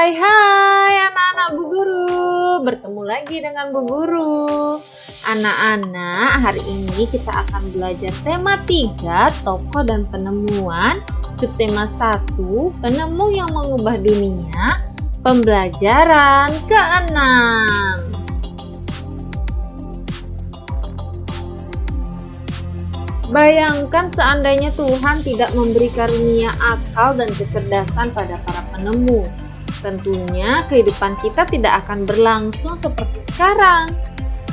Hai anak-anak Bu Guru, bertemu lagi dengan Bu Guru. Anak-anak, hari ini kita akan belajar tema 3, tokoh dan penemuan, subtema 1, penemu yang mengubah dunia, pembelajaran ke-6. Bayangkan seandainya Tuhan tidak memberi karunia akal dan kecerdasan pada para penemu. Tentunya kehidupan kita tidak akan berlangsung seperti sekarang.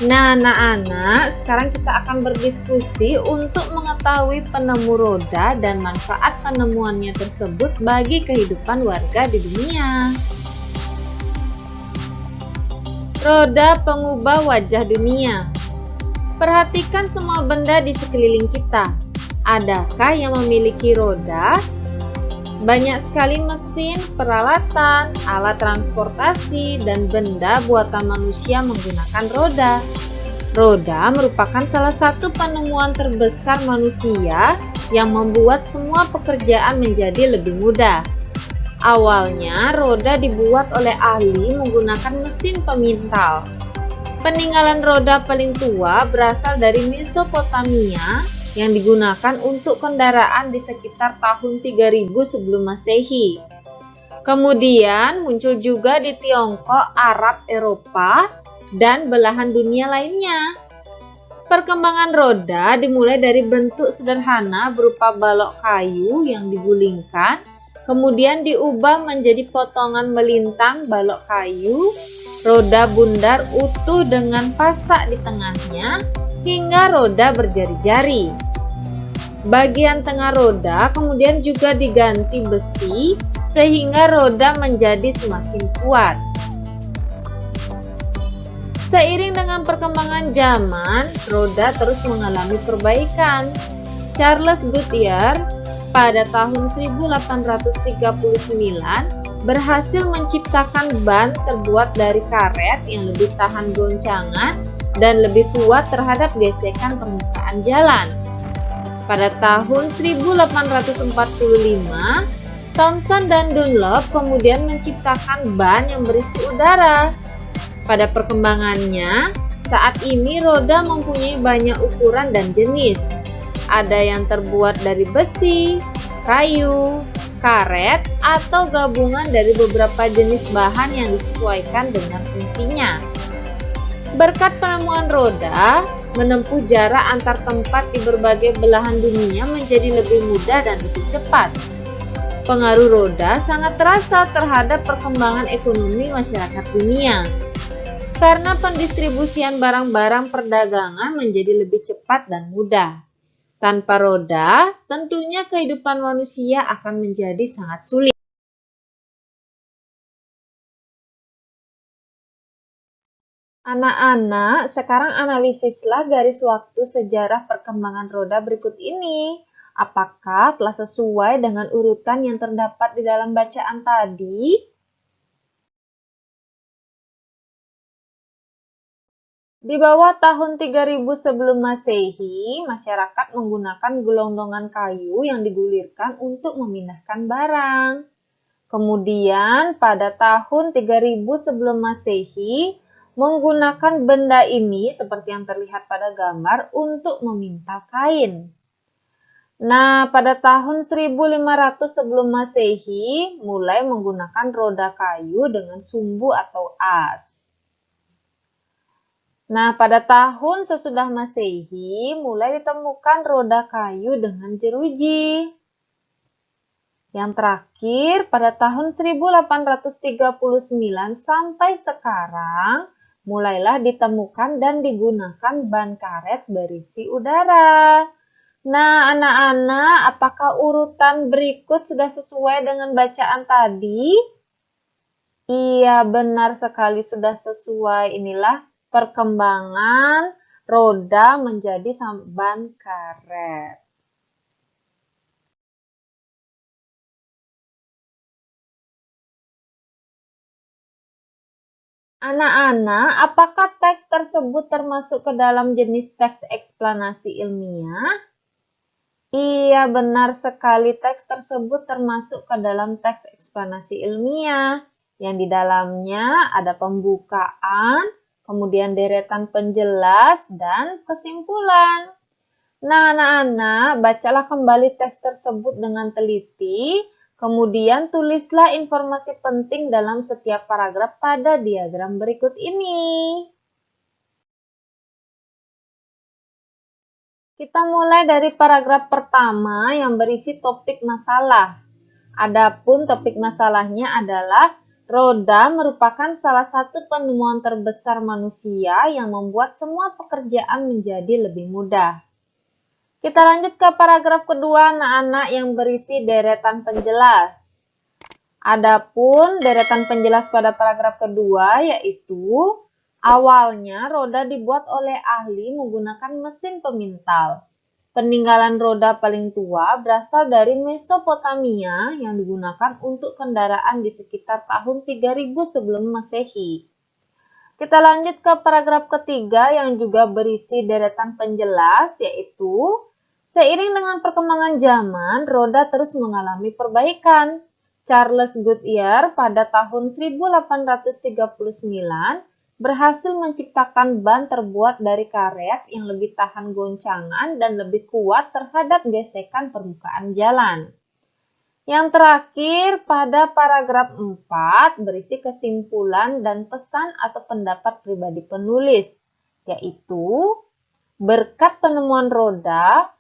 Nah, anak-anak, sekarang kita akan berdiskusi untuk mengetahui penemu roda dan manfaat penemuannya tersebut bagi kehidupan warga di dunia. Roda pengubah wajah dunia. Perhatikan semua benda di sekeliling kita. Adakah yang memiliki roda? Banyak sekali mesin, peralatan, alat transportasi, dan benda buatan manusia menggunakan roda. Roda merupakan salah satu penemuan terbesar manusia yang membuat semua pekerjaan menjadi lebih mudah. Awalnya, roda dibuat oleh ahli menggunakan mesin pemintal. Peninggalan roda paling tua berasal dari Mesopotamia yang digunakan untuk kendaraan di sekitar tahun 3000 sebelum Masehi. Kemudian muncul juga di Tiongkok, Arab, Eropa, dan belahan dunia lainnya. Perkembangan roda dimulai dari bentuk sederhana berupa balok kayu yang digulingkan, kemudian diubah menjadi potongan melintang balok kayu, roda bundar utuh dengan pasak di tengahnya, hingga roda berjari-jari. Bagian tengah roda kemudian juga diganti besi sehingga roda menjadi semakin kuat. Seiring dengan perkembangan zaman, roda terus mengalami perbaikan. Charles Goodyear pada tahun 1839 berhasil menciptakan ban terbuat dari karet yang lebih tahan goncangan dan lebih kuat terhadap gesekan permukaan jalan. Pada tahun 1845, Thomson dan Dunlop kemudian menciptakan ban yang berisi udara. Pada perkembangannya, saat ini roda mempunyai banyak ukuran dan jenis. Ada yang terbuat dari besi, kayu, karet, atau gabungan dari beberapa jenis bahan yang disesuaikan dengan fungsinya. Berkat penemuan roda, menempuh jarak antar tempat di berbagai belahan dunia menjadi lebih mudah dan lebih cepat. Pengaruh roda sangat terasa terhadap perkembangan ekonomi masyarakat dunia, karena pendistribusian barang-barang perdagangan menjadi lebih cepat dan mudah. Tanpa roda, tentunya kehidupan manusia akan menjadi sangat sulit. Anak-anak, sekarang analisislah garis waktu sejarah perkembangan roda berikut ini. Apakah telah sesuai dengan urutan yang terdapat di dalam bacaan tadi? Di bawah tahun 3000 sebelum Masehi, masyarakat menggunakan gelondongan kayu yang digulirkan untuk memindahkan barang. Kemudian pada tahun 3000 sebelum Masehi, menggunakan benda ini seperti yang terlihat pada gambar untuk memintal kain. Nah, pada tahun 1500 sebelum Masehi, mulai menggunakan roda kayu dengan sumbu atau as. Nah, pada tahun sesudah Masehi, mulai ditemukan roda kayu dengan jeruji. Yang terakhir, pada tahun 1839 sampai sekarang, mulailah ditemukan dan digunakan ban karet berisi udara. Nah, anak-anak, apakah urutan berikut sudah sesuai dengan bacaan tadi? Iya, benar sekali sudah sesuai. Inilah perkembangan roda menjadi ban karet. Anak-anak, apakah teks tersebut termasuk ke dalam jenis teks eksplanasi ilmiah? Iya, benar sekali, teks tersebut termasuk ke dalam teks eksplanasi ilmiah. yang di dalamnya ada pembukaan, kemudian deretan penjelas, dan kesimpulan. Nah, anak-anak, bacalah kembali teks tersebut dengan teliti, kemudian tulislah informasi penting dalam setiap paragraf pada diagram berikut ini. Kita mulai dari paragraf pertama yang berisi topik masalah. Adapun topik masalahnya adalah roda merupakan salah satu penemuan terbesar manusia yang membuat semua pekerjaan menjadi lebih mudah. Kita lanjut ke paragraf kedua anak-anak yang berisi deretan penjelas. Adapun deretan penjelas pada paragraf kedua yaitu awalnya roda dibuat oleh ahli menggunakan mesin pemintal. Peninggalan roda paling tua berasal dari Mesopotamia yang digunakan untuk kendaraan di sekitar tahun 3000 sebelum Masehi. Kita lanjut ke paragraf ketiga yang juga berisi deretan penjelas yaitu seiring dengan perkembangan zaman, roda terus mengalami perbaikan. Charles Goodyear pada tahun 1839 berhasil menciptakan ban terbuat dari karet yang lebih tahan goncangan dan lebih kuat terhadap gesekan permukaan jalan. Yang terakhir, pada paragraf 4 berisi kesimpulan dan pesan atau pendapat pribadi penulis, yaitu berkat penemuan roda,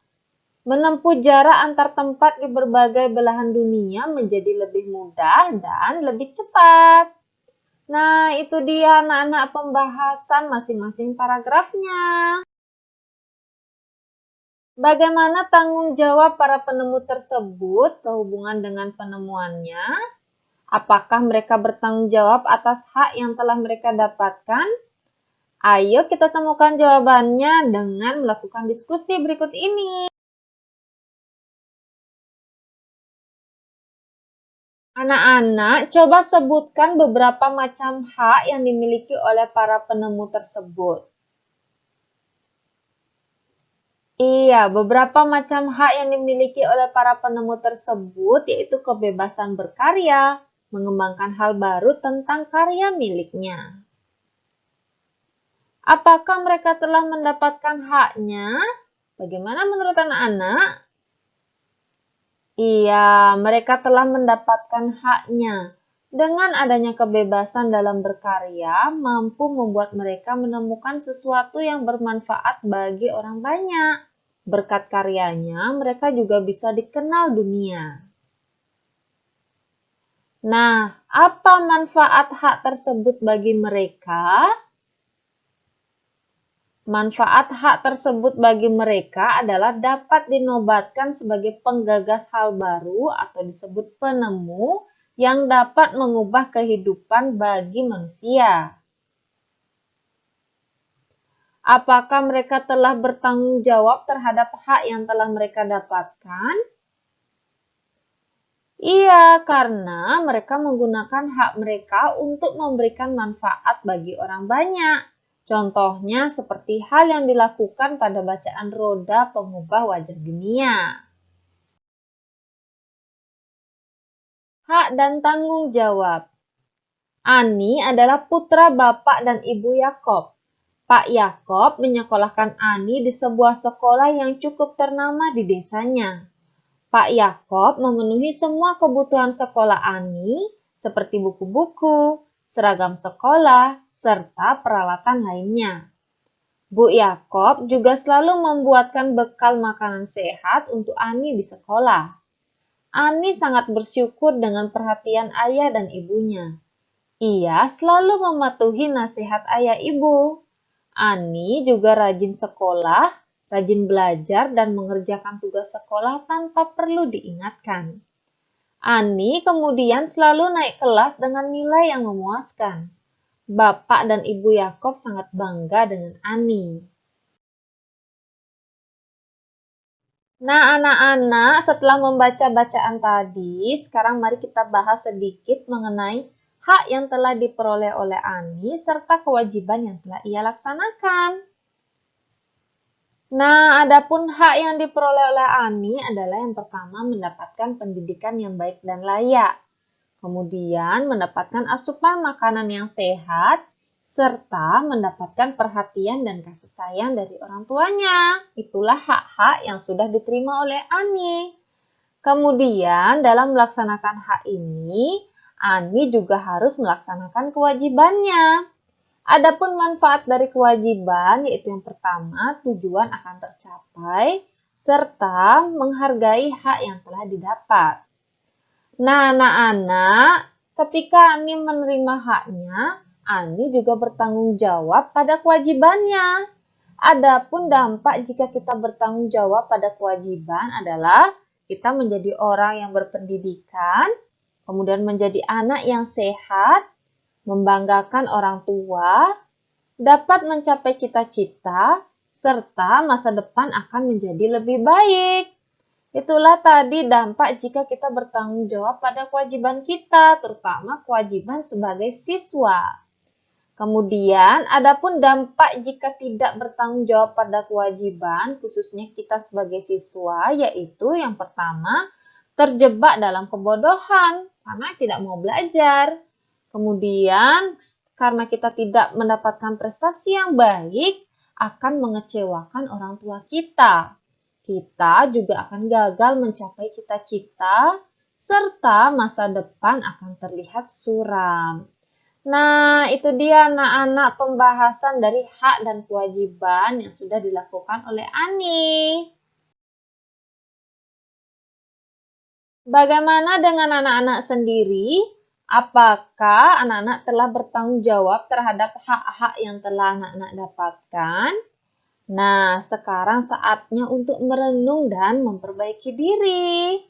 menempuh jarak antar tempat di berbagai belahan dunia menjadi lebih mudah dan lebih cepat. Nah, itu dia anak-anak pembahasan masing-masing paragrafnya. Bagaimana tanggung jawab para penemu tersebut sehubungan dengan penemuannya? Apakah mereka bertanggung jawab atas hak yang telah mereka dapatkan? Ayo kita temukan jawabannya dengan melakukan diskusi berikut ini. Anak-anak, coba sebutkan beberapa macam hak yang dimiliki oleh para penemu tersebut. Iya, beberapa macam hak yang dimiliki oleh para penemu tersebut yaitu kebebasan berkarya, mengembangkan hal baru tentang karya miliknya. Apakah mereka telah mendapatkan haknya? Bagaimana menurut anak-anak? Iya, mereka telah mendapatkan haknya. Dengan adanya kebebasan dalam berkarya, mampu membuat mereka menemukan sesuatu yang bermanfaat bagi orang banyak. Berkat karyanya, mereka juga bisa dikenal dunia. Nah, apa manfaat hak tersebut bagi mereka? Manfaat hak tersebut bagi mereka adalah dapat dinobatkan sebagai penggagas hal baru atau disebut penemu yang dapat mengubah kehidupan bagi manusia. Apakah mereka telah bertanggung jawab terhadap hak yang telah mereka dapatkan? Iya, karena mereka menggunakan hak mereka untuk memberikan manfaat bagi orang banyak. Contohnya seperti hal yang dilakukan pada bacaan roda pengubah wajah dunia. Hak dan tanggung jawab. Ani adalah putra bapak dan ibu Yakob. Pak Yakob menyekolahkan Ani di sebuah sekolah yang cukup ternama di desanya. Pak Yakob memenuhi semua kebutuhan sekolah Ani seperti buku-buku, seragam sekolah, serta peralatan lainnya. Bu Yakob juga selalu membuatkan bekal makanan sehat untuk Ani di sekolah. Ani sangat bersyukur dengan perhatian ayah dan ibunya. Ia selalu mematuhi nasihat ayah ibu. Ani juga rajin sekolah, rajin belajar dan mengerjakan tugas sekolah tanpa perlu diingatkan. Ani kemudian selalu naik kelas dengan nilai yang memuaskan. Bapak dan Ibu Yakob sangat bangga dengan Ani. Nah, anak-anak, setelah membaca bacaan tadi, sekarang mari kita bahas sedikit mengenai hak yang telah diperoleh oleh Ani serta kewajiban yang telah ia laksanakan. Nah, adapun hak yang diperoleh oleh Ani adalah yang pertama mendapatkan pendidikan yang baik dan layak. kemudian mendapatkan asupan makanan yang sehat, serta mendapatkan perhatian dan kasih sayang dari orang tuanya. Itulah hak-hak yang sudah diterima oleh Ani. Kemudian dalam melaksanakan hak ini, Ani juga harus melaksanakan kewajibannya. Adapun manfaat dari kewajiban yaitu yang pertama, tujuan akan tercapai, serta menghargai hak yang telah didapat. Nah, anak-anak, ketika Ani menerima haknya, Ani juga bertanggung jawab pada kewajibannya. Adapun dampak jika kita bertanggung jawab pada kewajiban adalah kita menjadi orang yang berpendidikan, kemudian menjadi anak yang sehat, membanggakan orang tua, dapat mencapai cita-cita, serta masa depan akan menjadi lebih baik. Itulah tadi dampak jika kita bertanggung jawab pada kewajiban kita, terutama kewajiban sebagai siswa. Kemudian, adapun dampak jika tidak bertanggung jawab pada kewajiban, khususnya kita sebagai siswa, yaitu yang pertama, terjebak dalam kebodohan karena tidak mau belajar. Kemudian, karena kita tidak mendapatkan prestasi yang baik, akan mengecewakan orang tua kita. Kita juga akan gagal mencapai cita-cita, serta masa depan akan terlihat suram. Nah, itu dia anak-anak pembahasan dari hak dan kewajiban yang sudah dilakukan oleh Ani. Bagaimana dengan anak-anak sendiri? Apakah anak-anak telah bertanggung jawab terhadap hak-hak yang telah anak-anak dapatkan? Nah, sekarang saatnya untuk merenung dan memperbaiki diri.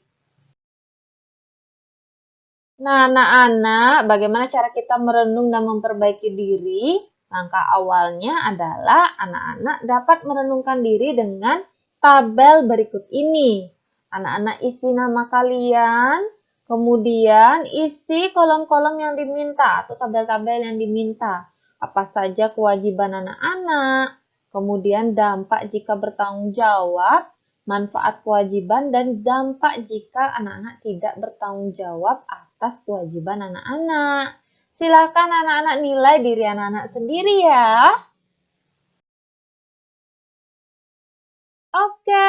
Nah, anak-anak, bagaimana cara kita merenung dan memperbaiki diri? Langkah awalnya adalah anak-anak dapat merenungkan diri dengan tabel berikut ini. Anak-anak isi nama kalian, kemudian isi kolom-kolom yang diminta atau tabel-tabel yang diminta. Apa saja kewajiban anak-anak, kemudian dampak jika bertanggung jawab, manfaat kewajiban, dan dampak jika anak-anak tidak bertanggung jawab atas kewajiban anak-anak. Silakan anak-anak nilai diri anak-anak sendiri ya. Oke,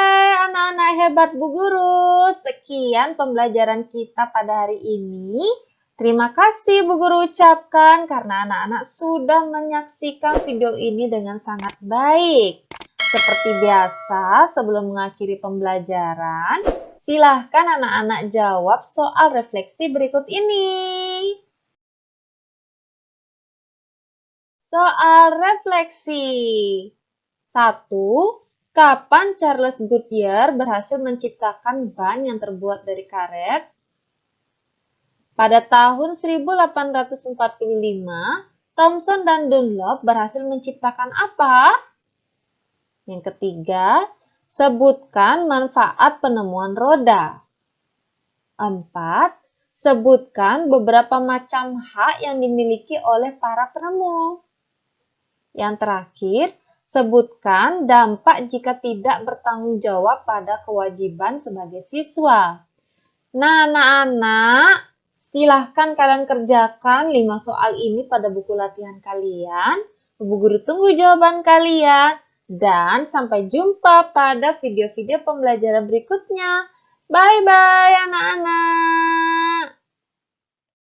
anak-anak hebat Bu Guru. Sekian pembelajaran kita pada hari ini. Terima kasih Bu Guru ucapkan karena anak-anak sudah menyaksikan video ini dengan sangat baik. Seperti biasa, sebelum mengakhiri pembelajaran, silahkan anak-anak jawab soal refleksi berikut ini. Soal refleksi. 1. Kapan Charles Goodyear berhasil menciptakan ban yang terbuat dari karet? Pada tahun 1845, Thomson dan Dunlop berhasil menciptakan apa? Yang ketiga, sebutkan manfaat penemuan roda. 4. Sebutkan beberapa macam hak yang dimiliki oleh para penemu. Yang terakhir, sebutkan dampak jika tidak bertanggung jawab pada kewajiban sebagai siswa. Nah, anak-anak, silahkan kalian kerjakan 5 soal ini pada buku latihan kalian. Bu Guru tunggu jawaban kalian. Dan sampai jumpa pada video-video pembelajaran berikutnya. Bye-bye.